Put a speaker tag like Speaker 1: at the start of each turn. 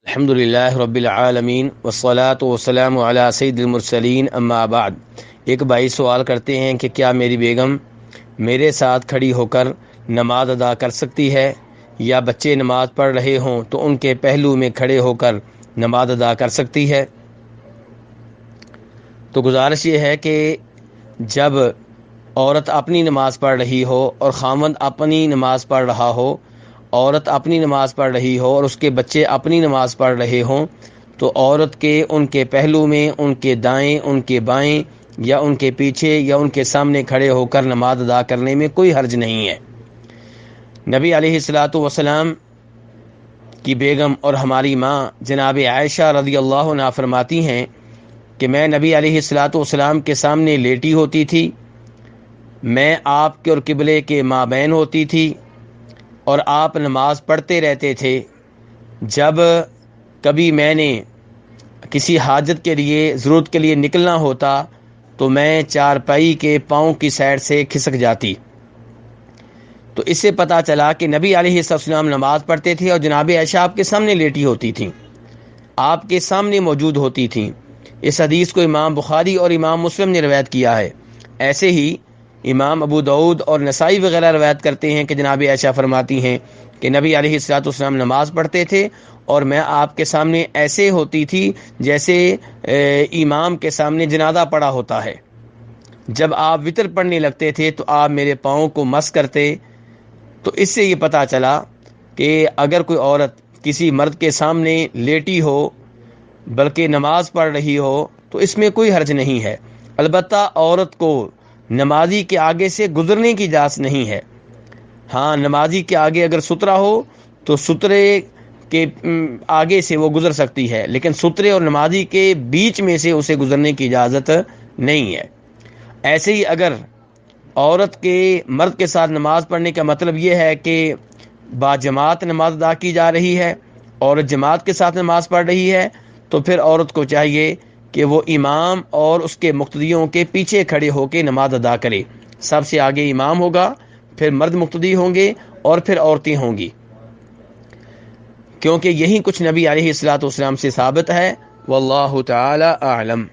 Speaker 1: الحمدللہ رب العالمین والصلاة والسلام علی سید المرسلین اما بعد۔ ایک بھائی سوال کرتے ہیں کہ کیا میری بیگم میرے ساتھ کھڑی ہو کر نماز ادا کر سکتی ہے، یا بچے نماز پڑھ رہے ہوں تو ان کے پہلو میں کھڑے ہو کر نماز ادا کر سکتی ہے؟ تو گزارش یہ ہے کہ جب عورت اپنی نماز پڑھ رہی ہو اور خاوند اپنی نماز پڑھ رہا ہو، عورت اپنی نماز پڑھ رہی ہو اور اس کے بچے اپنی نماز پڑھ رہے ہوں، تو عورت کے ان کے پہلو میں، ان کے دائیں، ان کے بائیں، یا ان کے پیچھے یا ان کے سامنے کھڑے ہو کر نماز ادا کرنے میں کوئی حرج نہیں ہے۔ نبی علیہ الصلاۃ والسلام کی بیگم اور ہماری ماں جناب عائشہ رضی اللہ عنہا فرماتی ہیں کہ میں نبی علیہ الصلاۃ والسلام کے سامنے لیٹی ہوتی تھی، میں آپ کے اور قبلے کے مابین ہوتی تھی اور آپ نماز پڑھتے رہتے تھے۔ جب کبھی میں نے کسی حاجت کے لیے، ضرورت کے لیے نکلنا ہوتا تو میں چارپائی کے پاؤں کی سائڈ سے کھسک جاتی۔ تو اس سے پتہ چلا کہ نبی علیہ السلام نماز پڑھتے تھے اور جناب عائشہ آپ کے سامنے لیٹی ہوتی تھیں، آپ کے سامنے موجود ہوتی تھیں۔ اس حدیث کو امام بخاری اور امام مسلم نے روایت کیا ہے۔ ایسے ہی امام ابو داؤد اور نسائی وغیرہ روایت کرتے ہیں کہ جناب عائشہ فرماتی ہیں کہ نبی علیہ الصلوۃ والسلام نماز پڑھتے تھے اور میں آپ کے سامنے ایسے ہوتی تھی جیسے امام کے سامنے جنازہ پڑا ہوتا ہے۔ جب آپ وتر پڑھنے لگتے تھے تو آپ میرے پاؤں کو مس کرتے۔ تو اس سے یہ پتہ چلا کہ اگر کوئی عورت کسی مرد کے سامنے لیٹی ہو بلکہ نماز پڑھ رہی ہو تو اس میں کوئی حرج نہیں ہے۔ البتہ عورت کو نمازی کے آگے سے گزرنے کی اجازت نہیں ہے۔ ہاں، نمازی کے آگے اگر سترہ ہو تو سترے کے آگے سے وہ گزر سکتی ہے، لیکن سترے اور نمازی کے بیچ میں سے اسے گزرنے کی اجازت نہیں ہے۔ ایسے ہی اگر عورت کے مرد کے ساتھ نماز پڑھنے کا مطلب یہ ہے کہ باجماعت نماز ادا کی جا رہی ہے، عورت جماعت کے ساتھ نماز پڑھ رہی ہے، تو پھر عورت کو چاہیے کہ وہ امام اور اس کے مقتدیوں کے پیچھے کھڑے ہو کے نماز ادا کرے۔ سب سے آگے امام ہوگا، پھر مرد مقتدی ہوں گے اور پھر عورتیں ہوں گی، کیونکہ یہی کچھ نبی علیہ الصلوۃ والسلام سے ثابت ہے۔ واللہ تعالی اعلم۔